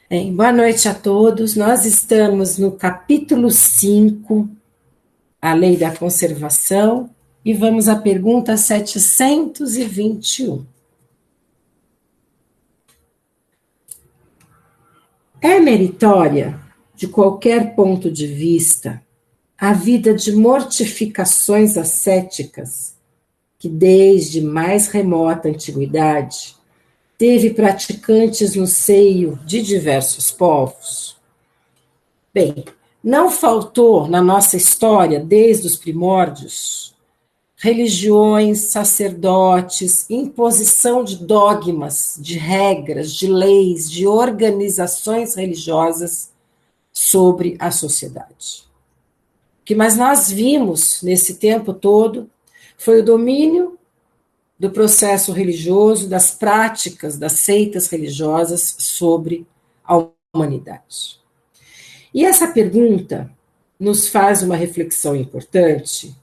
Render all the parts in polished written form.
Boa noite a todos. Nós estamos no capítulo 5, a Lei da Conservação, e vamos à pergunta 721. É meritória, de qualquer ponto de vista, a vida de mortificações ascéticas que, desde mais remota antiguidade, teve praticantes no seio de diversos povos? Bem, não faltou na nossa história, desde os primórdios, religiões, sacerdotes, imposição de dogmas, de regras, de leis, de organizações religiosas sobre a sociedade. O que mais nós vimos nesse tempo todo foi o domínio do processo religioso, das práticas das seitas religiosas sobre a humanidade. E essa pergunta nos faz uma reflexão importante,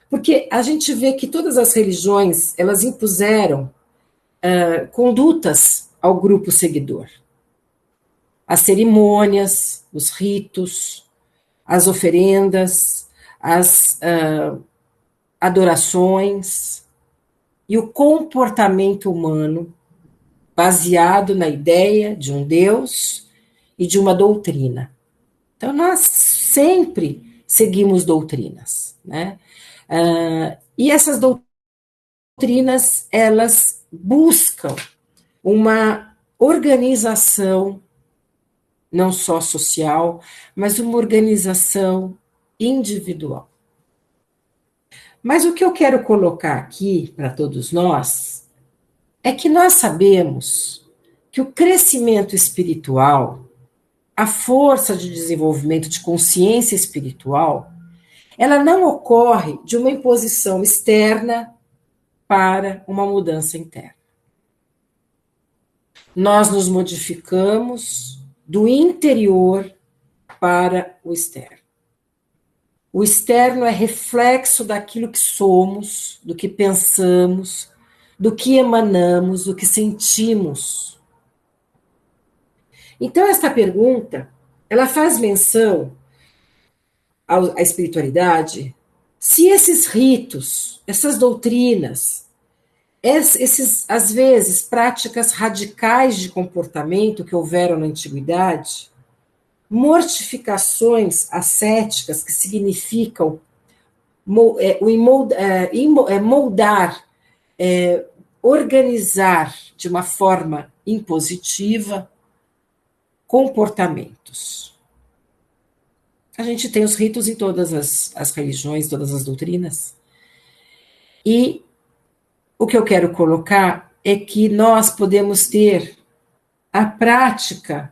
porque a gente vê que todas as religiões, elas impuseram condutas ao grupo seguidor. As cerimônias, os ritos, as oferendas, as adorações e o comportamento humano baseado na ideia de um Deus e de uma doutrina. Então, nós sempre seguimos doutrinas, né? E essas doutrinas, elas buscam uma organização, não só social, mas uma organização individual. Mas o que eu quero colocar aqui para todos nós é que nós sabemos que o crescimento espiritual, a força de desenvolvimento de consciência espiritual, ela não ocorre de uma imposição externa para uma mudança interna. Nós nos modificamos do interior para o externo. O externo é reflexo daquilo que somos, do que pensamos, do que emanamos, do que sentimos. Então, esta pergunta, ela faz menção à espiritualidade, se esses ritos, essas doutrinas, esses, às vezes, práticas radicais de comportamento que houveram na antiguidade, mortificações ascéticas, que significam moldar, organizar de uma forma impositiva comportamentos. A gente tem os ritos em todas as religiões, todas as doutrinas. E o que eu quero colocar é que nós podemos ter a prática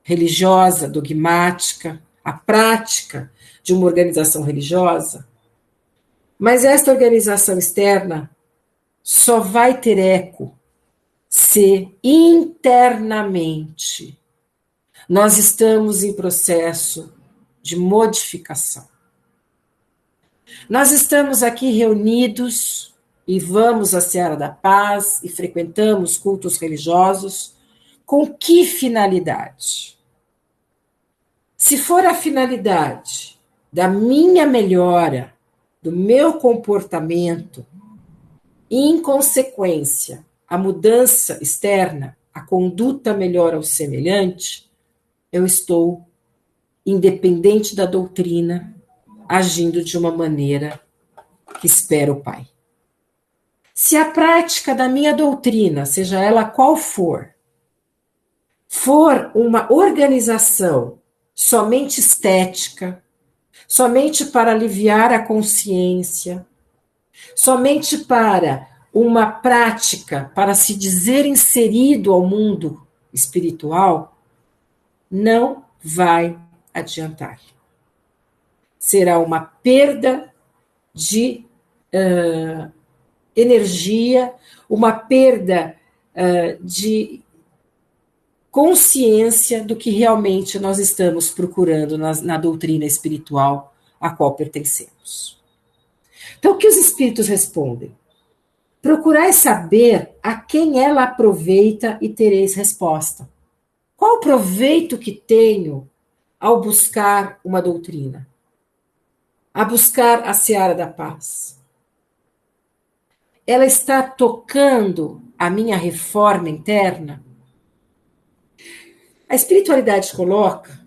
religiosa, dogmática, a prática de uma organização religiosa, mas esta organização externa só vai ter eco se internamente nós estamos em processo de modificação. Nós estamos aqui reunidos e vamos à Seara da Paz e frequentamos cultos religiosos com que finalidade? Se for a finalidade da minha melhora, do meu comportamento, e, em consequência, a mudança externa, a conduta melhor ao semelhante, eu estou, independente da doutrina, agindo de uma maneira que espera o Pai. Se a prática da minha doutrina, seja ela qual for uma organização somente estética, somente para aliviar a consciência, somente para uma prática para se dizer inserido ao mundo espiritual, não vai adiantar. Será uma perda de energia, uma perda de consciência do que realmente nós estamos procurando na doutrina espiritual a qual pertencemos. Então, o que os espíritos respondem? Procurai saber a quem ela aproveita e tereis resposta. Qual qual o proveito que tenho ao buscar uma doutrina? A buscar a seara da paz? Ela está tocando a minha reforma interna? A espiritualidade coloca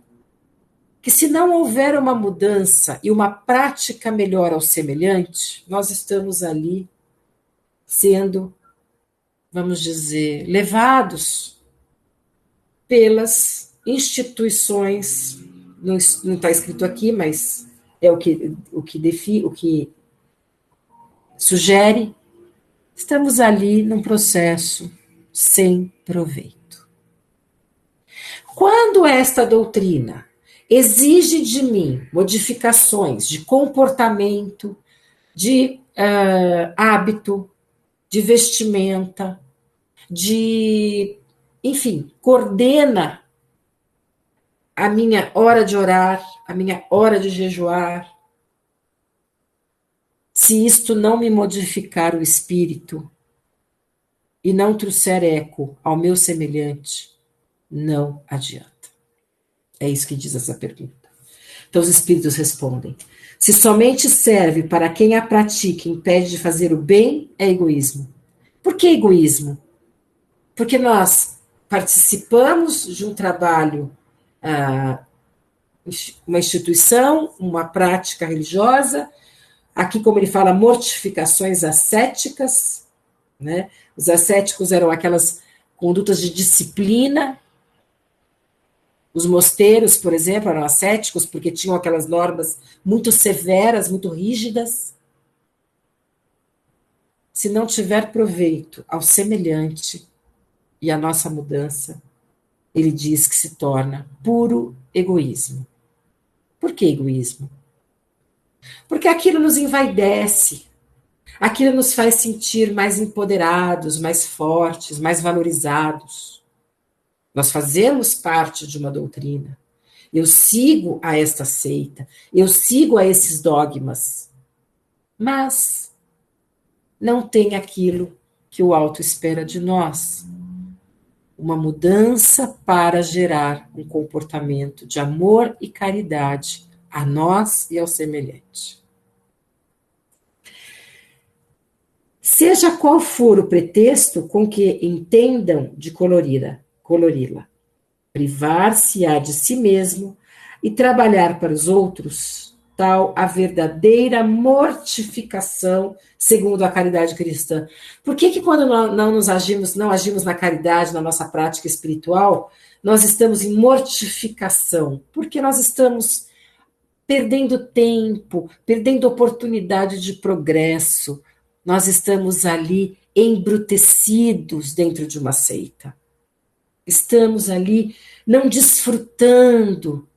que se não houver uma mudança e uma prática melhor ao semelhante, nós estamos ali sendo, vamos dizer, levados pelas instituições, não está escrito aqui, mas é o que sugere, estamos ali num processo sem proveito. Quando esta doutrina exige de mim modificações de comportamento, de hábito, de vestimenta, enfim, coordena a minha hora de orar, a minha hora de jejuar. Se isto não me modificar o espírito e não trouxer eco ao meu semelhante, não adianta. É isso que diz essa pergunta. Então os espíritos respondem: se somente serve para quem a pratica e impede de fazer o bem, é egoísmo. Por que egoísmo? Porque nós participamos de um trabalho, uma instituição, uma prática religiosa, aqui como ele fala, mortificações ascéticas, né? Os ascéticos eram aquelas condutas de disciplina. Os mosteiros, por exemplo, eram ascéticos porque tinham aquelas normas muito severas, muito rígidas. Se não tiver proveito ao semelhante e à nossa mudança, ele diz que se torna puro egoísmo. Por que egoísmo? Porque aquilo nos envaidece, aquilo nos faz sentir mais empoderados, mais fortes, mais valorizados. Nós fazemos parte de uma doutrina. Eu sigo a esta seita, eu sigo a esses dogmas, mas não tem aquilo que o alto espera de nós. Uma mudança para gerar um comportamento de amor e caridade a nós e ao semelhante. Seja qual for o pretexto com que entendam de colori-la, privar-se-á de si mesmo e trabalhar para os outros, tal a verdadeira mortificação segundo a caridade cristã. Por que quando não agimos na caridade, na nossa prática espiritual, nós estamos em mortificação? Porque nós estamos perdendo tempo, perdendo oportunidade de progresso. Nós estamos ali embrutecidos dentro de uma seita. Estamos ali não desfrutando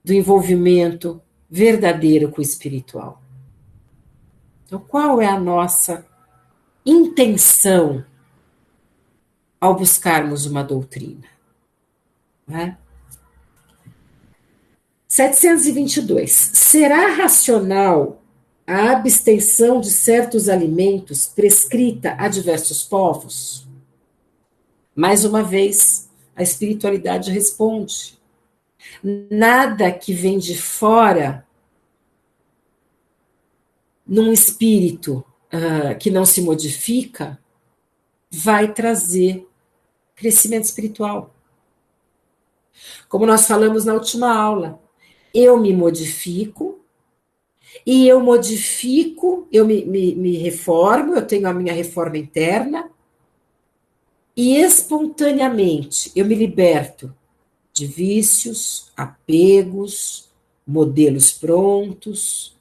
do envolvimento verdadeiro com o espiritual. Então, qual é a nossa intenção ao buscarmos uma doutrina? Né? 722. Será racional a abstenção de certos alimentos prescrita a diversos povos? Mais uma vez, a espiritualidade responde: nada que vem de fora, num espírito que não se modifica, vai trazer crescimento espiritual. Como nós falamos na última aula, eu me modifico, e eu modifico, eu me reformo, eu tenho a minha reforma interna, e espontaneamente eu me liberto de vícios, apegos, modelos prontos,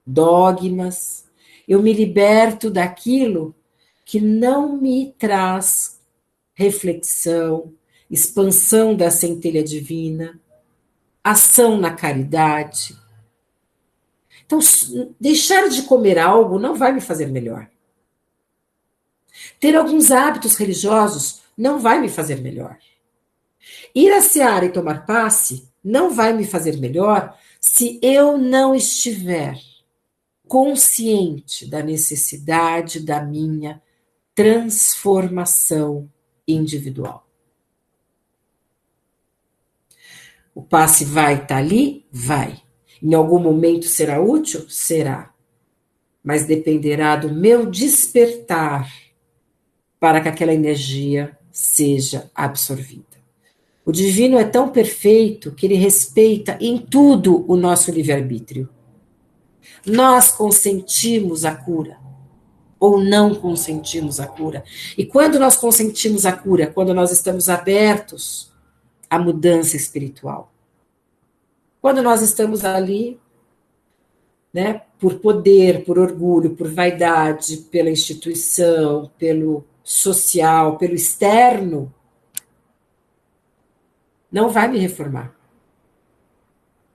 dogmas. Eu me liberto daquilo que não me traz reflexão, expansão da centelha divina, ação na caridade. Então, deixar de comer algo não vai me fazer melhor. Ter alguns hábitos religiosos não vai me fazer melhor. Ir à seara e tomar passe não vai me fazer melhor se eu não estiver consciente da necessidade da minha transformação individual. O passe vai estar ali? Vai. Em algum momento será útil? Será. Mas dependerá do meu despertar para que aquela energia seja absorvida. O divino é tão perfeito que ele respeita em tudo o nosso livre-arbítrio. Nós consentimos a cura ou não consentimos a cura. E quando nós consentimos a cura? Quando nós estamos abertos à mudança espiritual. Quando nós estamos ali, né, por poder, por orgulho, por vaidade, pela instituição, pelo social, pelo externo, não vai me reformar.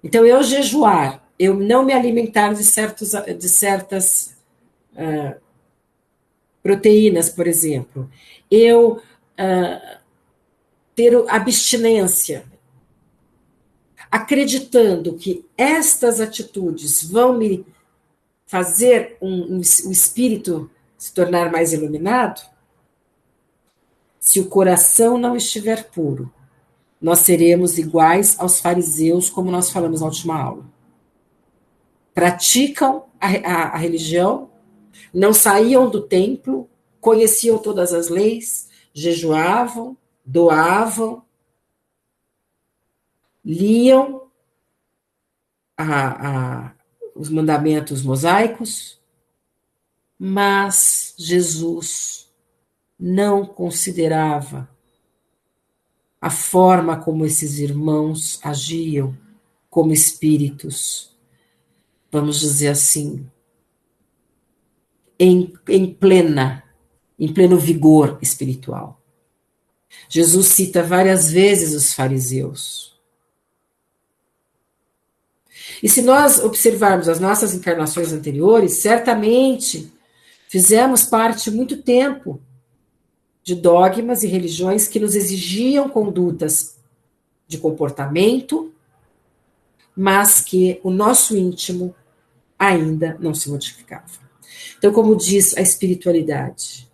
Então, eu jejuar, eu não me alimentar de certas proteínas, por exemplo, eu ter abstinência, acreditando que estas atitudes vão me fazer o espírito se tornar mais iluminado, se o coração não estiver puro, nós seremos iguais aos fariseus, como nós falamos na última aula. Praticam a religião, não saíam do templo, conheciam todas as leis, jejuavam, doavam, liam os mandamentos mosaicos, mas Jesus não considerava a forma como esses irmãos agiam como espíritos, vamos dizer assim, em pleno vigor espiritual. Jesus cita várias vezes os fariseus. E se nós observarmos as nossas encarnações anteriores, certamente fizemos parte muito tempo de dogmas e religiões que nos exigiam condutas de comportamento, mas que o nosso íntimo ainda não se modificava. Então, como diz a espiritualidade,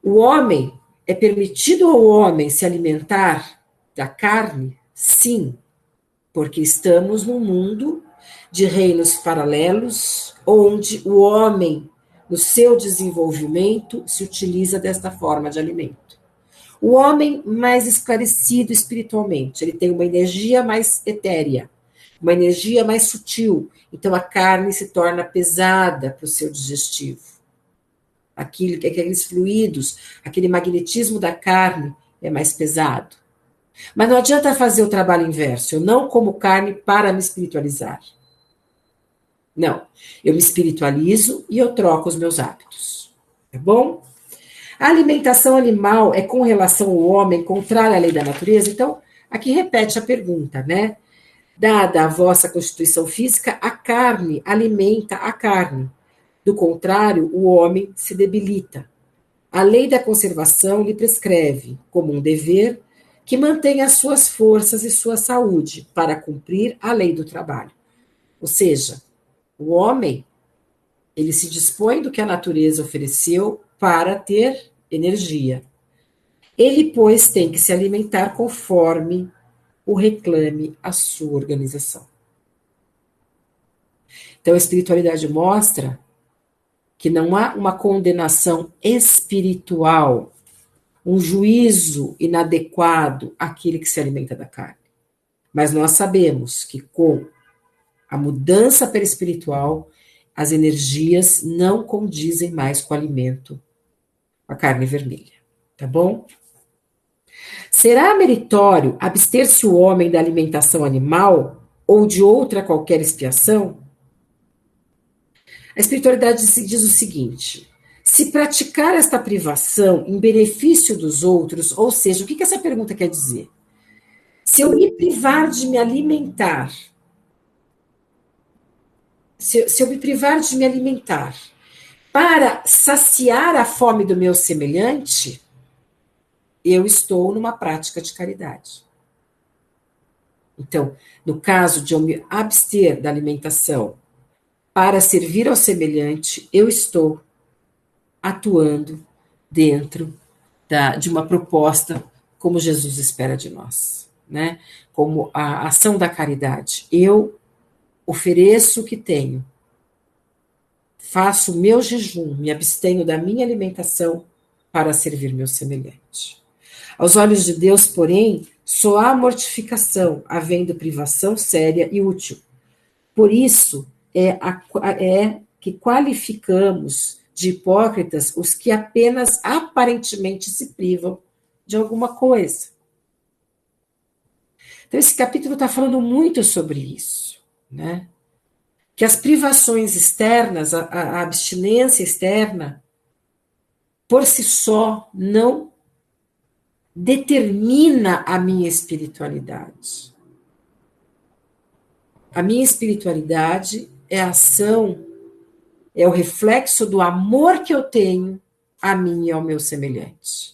o homem, é permitido ao homem se alimentar da carne? Sim, porque estamos num mundo de reinos paralelos, onde o homem, no seu desenvolvimento, se utiliza desta forma de alimento. O homem mais esclarecido espiritualmente, ele tem uma energia mais etérea, uma energia mais sutil, então a carne se torna pesada para o seu digestivo. Aqueles fluidos, aquele magnetismo da carne é mais pesado. Mas não adianta fazer o trabalho inverso, eu não como carne para me espiritualizar. Não, eu me espiritualizo e eu troco os meus hábitos, tá bom? A alimentação animal é com relação ao homem contrária à lei da natureza? Então, aqui repete a pergunta, né? Dada a vossa constituição física, a carne alimenta a carne. Do contrário, o homem se debilita. A lei da conservação lhe prescreve, como um dever, que mantenha as suas forças e sua saúde para cumprir a lei do trabalho. Ou seja, o homem, ele se dispõe do que a natureza ofereceu para ter energia. Ele, pois, tem que se alimentar conforme o reclame a sua organização. Então, a espiritualidade mostra que não há uma condenação espiritual, um juízo inadequado àquele que se alimenta da carne. Mas nós sabemos que com a mudança perispiritual, as energias não condizem mais com o alimento, com a carne vermelha. Tá bom? Será meritório abster-se o homem da alimentação animal ou de outra qualquer expiação? A espiritualidade diz o seguinte: se praticar esta privação em benefício dos outros, ou seja, o que essa pergunta quer dizer? Se eu me privar de me alimentar, se eu me privar de me alimentar para saciar a fome do meu semelhante, eu estou numa prática de caridade. Então, no caso de eu me abster da alimentação para servir ao semelhante, eu estou atuando dentro de uma proposta como Jesus espera de nós. né? Como a ação da caridade. Eu ofereço o que tenho, faço o meu jejum, me abstenho da minha alimentação para servir meu semelhante. Aos olhos de Deus, porém, só há mortificação, havendo privação séria e útil. Por isso é que qualificamos de hipócritas os que apenas aparentemente se privam de alguma coisa. Então, esse capítulo está falando muito sobre isso, né? Que as privações externas, a abstinência externa, por si só, não determina a minha espiritualidade. A minha espiritualidade é a ação, é o reflexo do amor que eu tenho a mim e ao meu semelhante.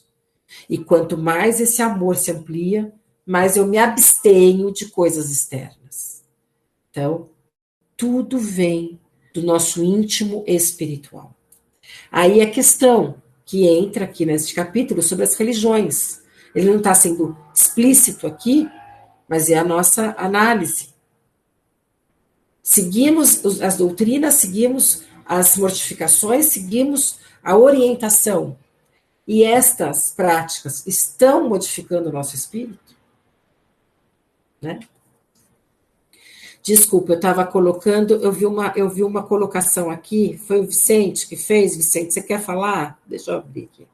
E quanto mais esse amor se amplia, mais eu me abstenho de coisas externas. Então, tudo vem do nosso íntimo espiritual. Aí a questão que entra aqui neste capítulo sobre as religiões. Ele não está sendo explícito aqui, mas é a nossa análise. Seguimos as doutrinas, seguimos as mortificações, seguimos a orientação. E estas práticas estão modificando o nosso espírito? Né? Desculpa, eu estava colocando, eu vi uma colocação aqui, foi o Vicente que fez. Vicente, você quer falar? Deixa eu abrir aqui.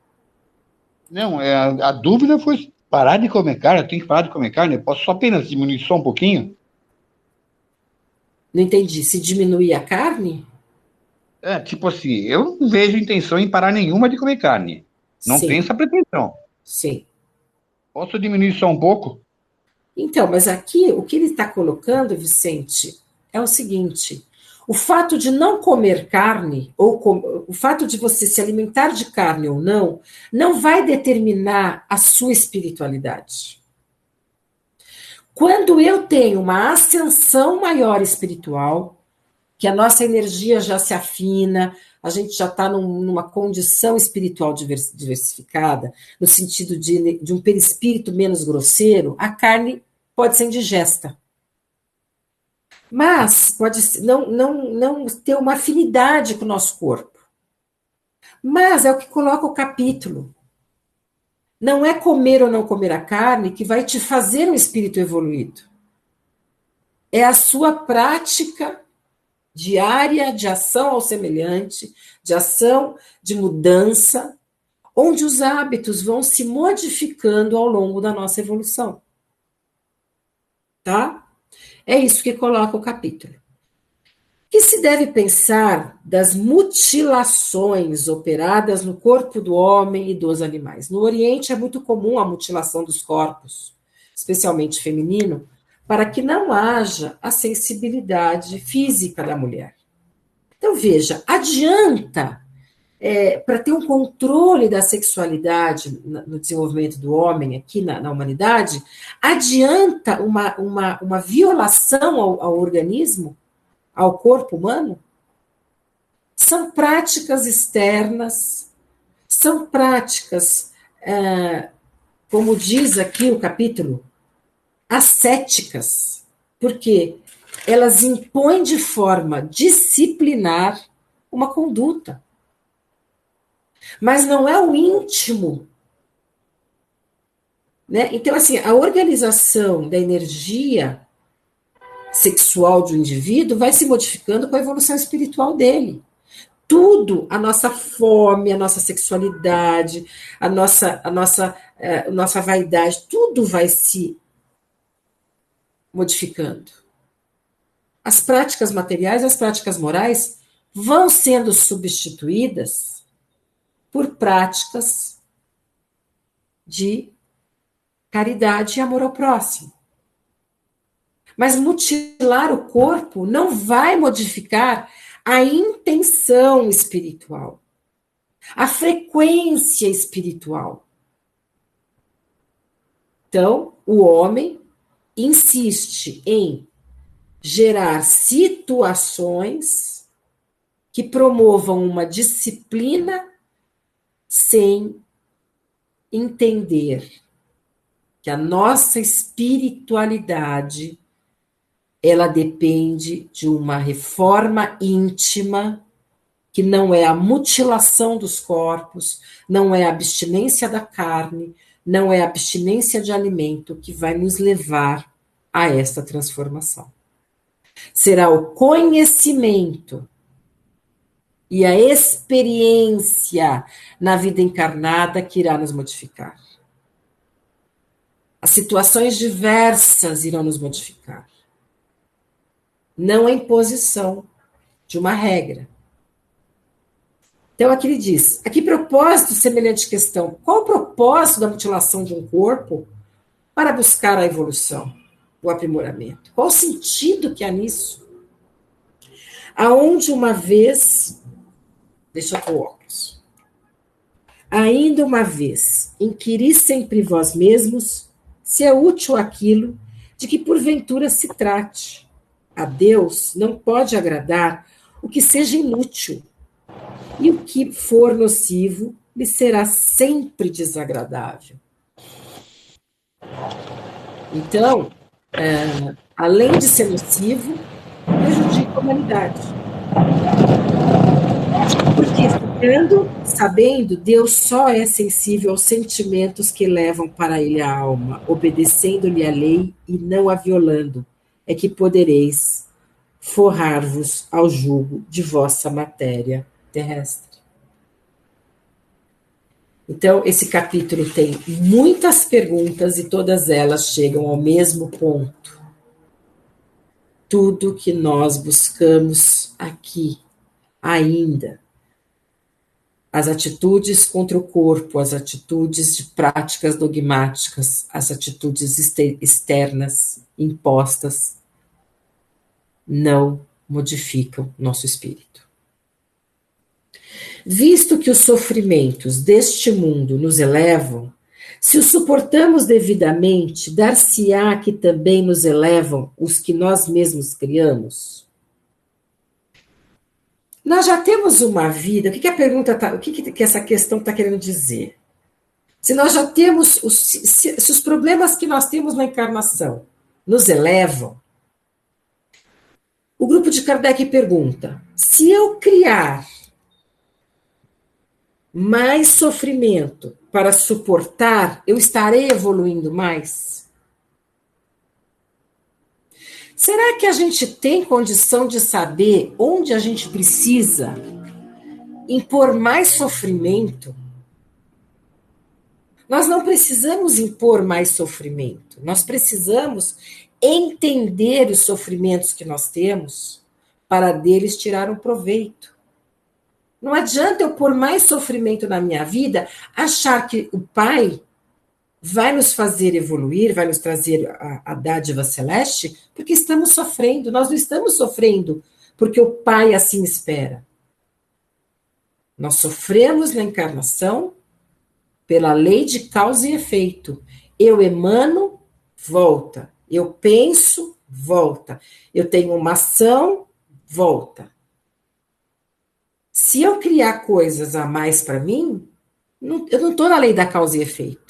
Não, a dúvida foi parar de comer carne, eu tenho que parar de comer carne, eu posso só apenas diminuir só um pouquinho? Não entendi, se diminuir a carne? Tipo assim, eu não vejo intenção em parar nenhuma de comer carne. Não tenho Sim, essa pretensão. sim. Posso diminuir só um pouco? Então, mas aqui o que ele está colocando, Vicente, é o seguinte: o fato de não comer carne, o fato de você se alimentar de carne ou não, não vai determinar a sua espiritualidade. Quando eu tenho uma ascensão maior espiritual, que a nossa energia já se afina, a gente já está numa condição espiritual diversificada, no sentido de um perispírito menos grosseiro, a carne pode ser indigesta. Mas pode não ter uma afinidade com o nosso corpo. Mas é o que coloca o capítulo. Não é comer ou não comer a carne que vai te fazer um espírito evoluído. É a sua prática diária de ação ao semelhante, de ação de mudança, onde os hábitos vão se modificando ao longo da nossa evolução. Tá? É isso que coloca o capítulo. Que se deve pensar das mutilações operadas no corpo do homem e dos animais. No Oriente é muito comum a mutilação dos corpos, especialmente feminino, para que não haja a sensibilidade física da mulher. Então, veja, adianta, para ter um controle da sexualidade no desenvolvimento do homem aqui na humanidade, adianta uma violação ao organismo, ao corpo humano? São práticas externas, são práticas, como diz aqui o capítulo, ascéticas, porque elas impõem de forma disciplinar uma conduta. Mas não é o íntimo. Né? Então, assim, a organização da energia sexual do indivíduo vai se modificando com a evolução espiritual dele. Tudo, a nossa fome, a nossa sexualidade, a nossa vaidade, tudo vai se modificando. As práticas materiais, as práticas morais vão sendo substituídas por práticas de caridade e amor ao próximo. Mas mutilar o corpo não vai modificar a intenção espiritual, a frequência espiritual. Então, o homem insiste em gerar situações que promovam uma disciplina sem entender que a nossa espiritualidade, ela depende de uma reforma íntima, que não é a mutilação dos corpos, não é a abstinência da carne, não é a abstinência de alimento que vai nos levar a esta transformação. Será o conhecimento e a experiência na vida encarnada que irá nos modificar. As situações diversas irão nos modificar. Não a imposição de uma regra. Então, aqui ele diz, a que propósito semelhante questão? Qual o propósito da mutilação de um corpo para buscar a evolução, o aprimoramento? Qual o sentido que há nisso? Aonde uma vez, deixa eu pôr óculos, ainda uma vez, inquiris sempre vós mesmos se é útil aquilo de que porventura se trate. A Deus não pode agradar o que seja inútil, e o que for nocivo lhe será sempre desagradável. Então, além de ser nocivo, prejudica a humanidade. Porque, sabendo, Deus só é sensível aos sentimentos que levam para ele a alma, obedecendo-lhe a lei e não a violando, é que podereis forrar-vos ao jugo de vossa matéria terrestre. Então, esse capítulo tem muitas perguntas e todas elas chegam ao mesmo ponto. Tudo que nós buscamos aqui, ainda, as atitudes contra o corpo, as atitudes de práticas dogmáticas, as atitudes externas impostas, não modificam nosso espírito. Visto que os sofrimentos deste mundo nos elevam, se os suportamos devidamente, dar-se-á que também nos elevam os que nós mesmos criamos? Nós já temos uma vida, o que a pergunta o que essa questão está querendo dizer? Se nós já temos, se os problemas que nós temos na encarnação nos elevam, o grupo de Kardec pergunta, se eu criar mais sofrimento para suportar, eu estarei evoluindo mais? Será que a gente tem condição de saber onde a gente precisa impor mais sofrimento? Nós não precisamos impor mais sofrimento, nós precisamos entender os sofrimentos que nós temos para deles tirar um proveito. Não adianta eu pôr mais sofrimento na minha vida, achar que o Pai vai nos fazer evoluir, vai nos trazer a dádiva celeste, porque estamos sofrendo. Nós não estamos sofrendo porque o Pai assim espera. Nós sofremos na encarnação pela lei de causa e efeito. Eu emano, volta. Eu penso, volta. Eu tenho uma ação, volta. Se eu criar coisas a mais para mim, eu não estou na lei da causa e efeito.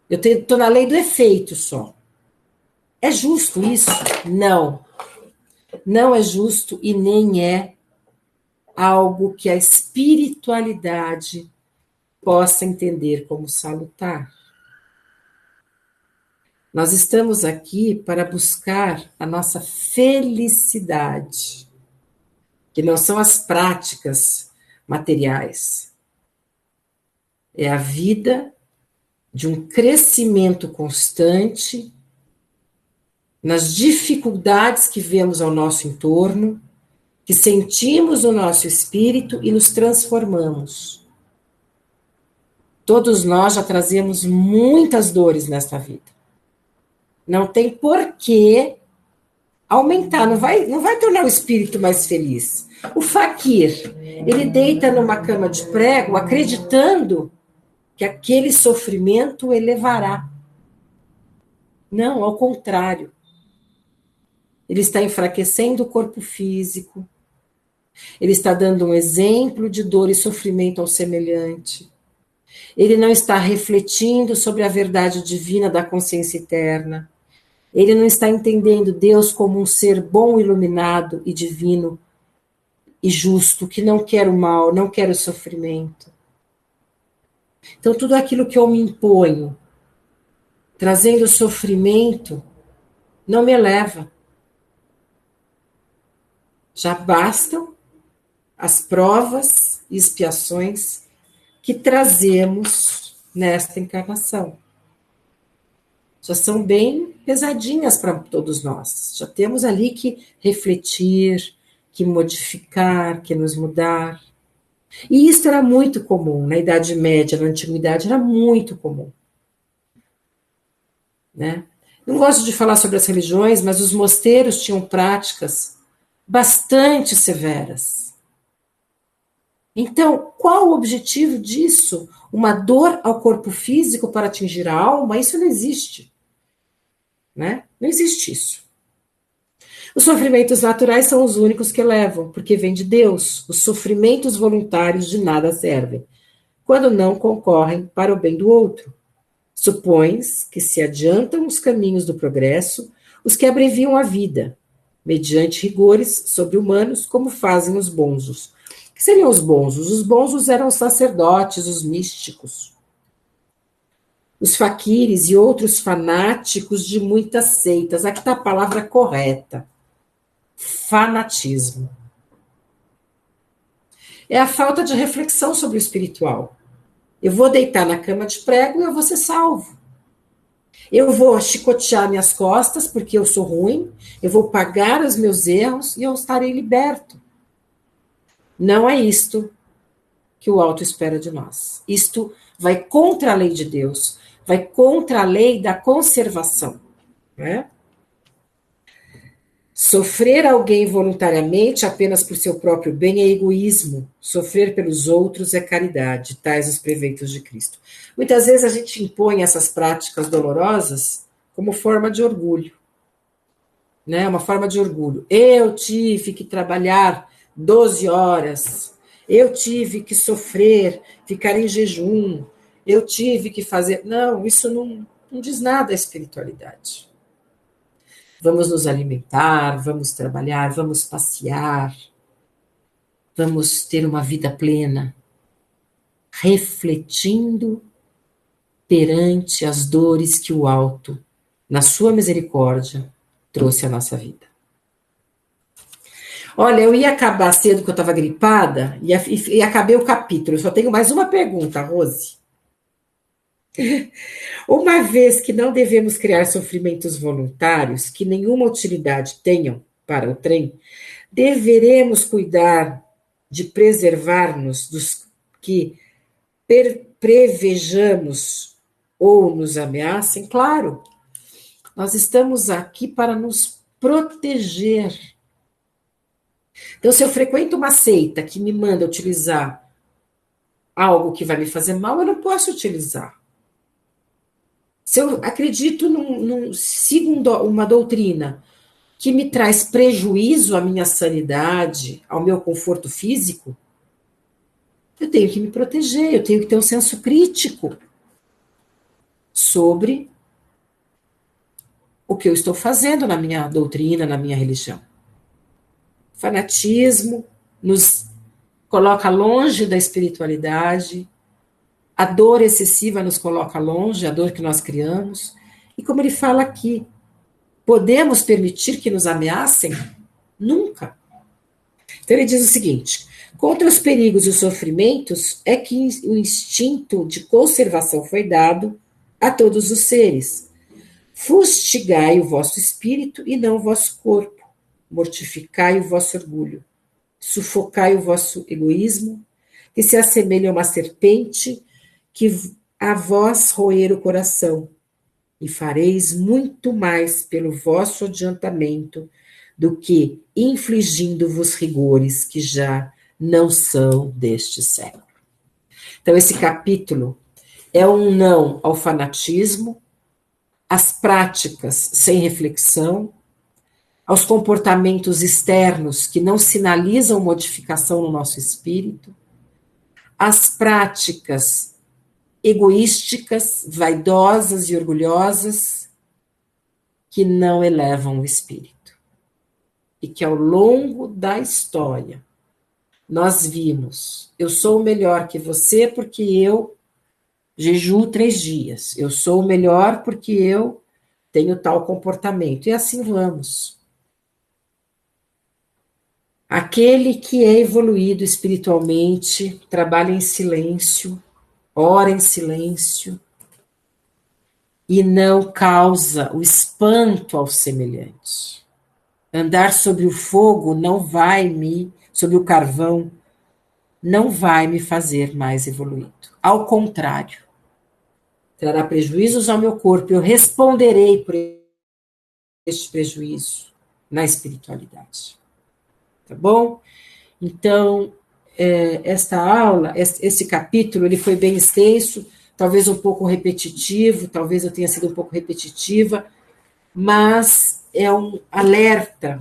Eu estou na lei do efeito só. É justo isso? Não. Não é justo e nem é algo que a espiritualidade possa entender como salutar. Nós estamos aqui para buscar a nossa felicidade, que não são as práticas materiais. É a vida de um crescimento constante nas dificuldades que vemos ao nosso entorno, que sentimos no nosso espírito e nos transformamos. Todos nós já trazemos muitas dores nesta vida. Não tem porquê aumentar, não vai tornar o espírito mais feliz. O faquir, ele deita numa cama de prego acreditando que aquele sofrimento o elevará. Não, ao contrário. Ele está enfraquecendo o corpo físico, ele está dando um exemplo de dor e sofrimento ao semelhante, Ele não está refletindo sobre a verdade divina da consciência eterna. Ele não está entendendo Deus como um ser bom, iluminado e divino e justo, que não quer o mal, não quer o sofrimento. Então, tudo aquilo que eu me imponho, trazendo sofrimento, não me eleva. Já bastam as provas e expiações que trazemos nesta encarnação. Já são bem pesadinhas para todos nós. Já temos ali que refletir, que modificar, que nos mudar. E isso era muito comum na Idade Média, na Antiguidade, era muito comum. Né? Não gosto de falar sobre as religiões, mas os mosteiros tinham práticas bastante severas. Então, qual o objetivo disso? Uma dor ao corpo físico para atingir a alma? Isso não existe. Né? Não existe isso. Os sofrimentos naturais são os únicos que levam, porque vem de Deus. Os sofrimentos voluntários de nada servem, quando não concorrem para o bem do outro. Supões que se adiantam os caminhos do progresso os que abreviam a vida, mediante rigores sobre-humanos, como fazem os bonzos. O que seriam os bonzos? Os bonzos eram os sacerdotes, os místicos, os faquires e outros fanáticos de muitas seitas. Aqui está a palavra correta. Fanatismo. É a falta de reflexão sobre o espiritual. Eu vou deitar na cama de prego e eu vou ser salvo. Eu vou chicotear minhas costas porque eu sou ruim, eu vou pagar os meus erros e eu estarei liberto. Não é isto que o alto espera de nós. Isto vai contra a lei de Deus, vai contra a lei da conservação. Né? Sofrer alguém voluntariamente apenas por seu próprio bem é egoísmo. Sofrer pelos outros é caridade, tais os preceitos de Cristo. Muitas vezes a gente impõe essas práticas dolorosas como forma de orgulho. Né? Uma forma de orgulho. Eu tive que trabalhar 12 horas. Eu tive que sofrer, ficar em jejum. Eu tive que fazer... Não, isso não diz nada à espiritualidade. Vamos nos alimentar, vamos trabalhar, vamos passear, vamos ter uma vida plena, refletindo perante as dores que o alto, na sua misericórdia, trouxe à nossa vida. Olha, eu ia acabar cedo, porque eu estava gripada, e acabei o capítulo. Eu só tenho mais uma pergunta, Rose. Uma vez que não devemos criar sofrimentos voluntários que nenhuma utilidade tenham para o trem, deveremos cuidar de preservar-nos dos que prevejamos ou nos ameacem? Claro, nós estamos aqui para nos proteger. Então, se eu frequento uma seita que me manda utilizar algo que vai me fazer mal, eu não posso utilizar. Se eu acredito sigo uma doutrina que me traz prejuízo à minha sanidade, ao meu conforto físico, eu tenho que me proteger, eu tenho que ter um senso crítico sobre o que eu estou fazendo na minha doutrina, na minha religião. Fanatismo nos coloca longe da espiritualidade, a dor excessiva nos coloca longe, a dor que nós criamos. E como ele fala aqui, podemos permitir que nos ameacem? Nunca. Então ele diz o seguinte: contra os perigos e os sofrimentos é que o instinto de conservação foi dado a todos os seres. Fustigai o vosso espírito e não o vosso corpo. Mortificai o vosso orgulho. Sufocai o vosso egoísmo, que se assemelha a uma serpente que a vós roer o coração, e fareis muito mais pelo vosso adiantamento do que infligindo-vos rigores que já não são deste século. Então, esse capítulo é um não ao fanatismo, às práticas sem reflexão, aos comportamentos externos que não sinalizam modificação no nosso espírito, às práticas egoísticas, vaidosas e orgulhosas, que não elevam o espírito. E que ao longo da história, nós vimos, eu sou melhor que você porque eu jejuo 3 dias, eu sou melhor porque eu tenho tal comportamento, e assim vamos. Aquele que é evoluído espiritualmente, trabalha em silêncio, ora em silêncio, e não causa o espanto ao semelhante. Andar sobre o fogo não vai sobre o carvão, não vai me fazer mais evoluído. Ao contrário, trará prejuízos ao meu corpo, eu responderei por este prejuízo na espiritualidade. Tá bom? Então, esta aula, esse capítulo, ele foi bem extenso, talvez um pouco repetitivo, talvez eu tenha sido um pouco repetitiva, mas é um alerta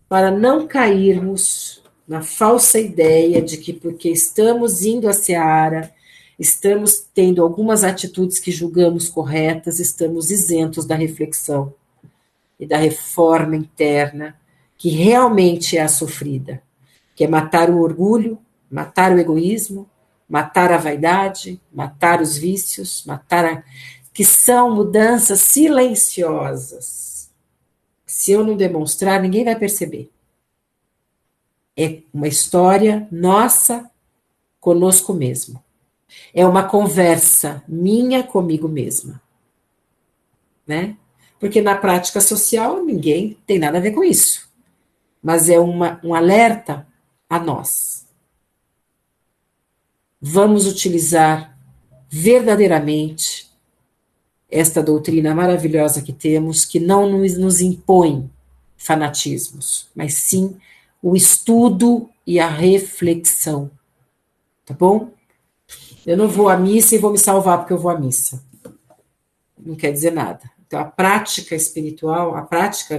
para não cairmos na falsa ideia de que porque estamos indo à seara, estamos tendo algumas atitudes que julgamos corretas, estamos isentos da reflexão e da reforma interna, que realmente é a sofrida, que é matar o orgulho, matar o egoísmo, matar a vaidade, matar os vícios, que são mudanças silenciosas. Se eu não demonstrar, ninguém vai perceber. É uma história nossa conosco mesmo. É uma conversa minha comigo mesma, né? Porque na prática social ninguém tem nada a ver com isso. Mas é um alerta a nós. Vamos utilizar verdadeiramente esta doutrina maravilhosa que temos, que não nos impõe fanatismos, mas sim o estudo e a reflexão. Tá bom? Eu não vou à missa e vou me salvar porque eu vou à missa. Não quer dizer nada. Então, a prática espiritual, a prática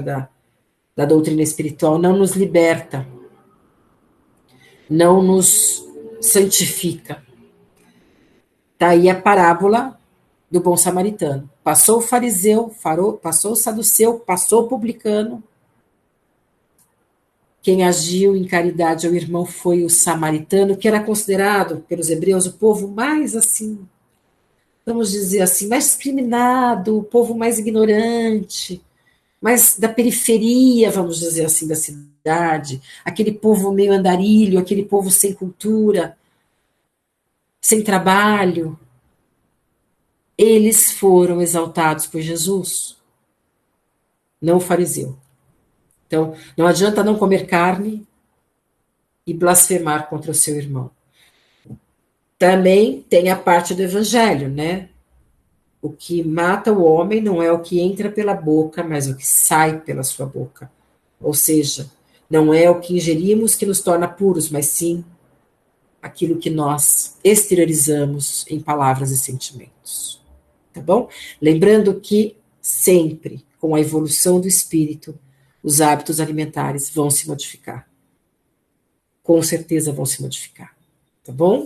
da doutrina espiritual não nos liberta, não nos santifica. Está aí a parábola do bom samaritano. Passou o fariseu, passou o saduceu, passou o publicano. Quem agiu em caridade ao irmão foi o samaritano, que era considerado pelos hebreus o povo mais assim, vamos dizer assim, mais discriminado, o povo mais ignorante, mais da periferia, vamos dizer assim, da cidade, aquele povo meio andarilho, aquele povo sem cultura, sem trabalho. Eles foram exaltados por Jesus, não o fariseu. Então, não adianta não comer carne e blasfemar contra o seu irmão. Também tem a parte do evangelho, né? O que mata o homem não é o que entra pela boca, mas o que sai pela sua boca. Ou seja, não é o que ingerimos que nos torna puros, mas sim aquilo que nós exteriorizamos em palavras e sentimentos. Tá bom? Lembrando que sempre, com a evolução do espírito, os hábitos alimentares vão se modificar. Com certeza vão se modificar. Tá bom?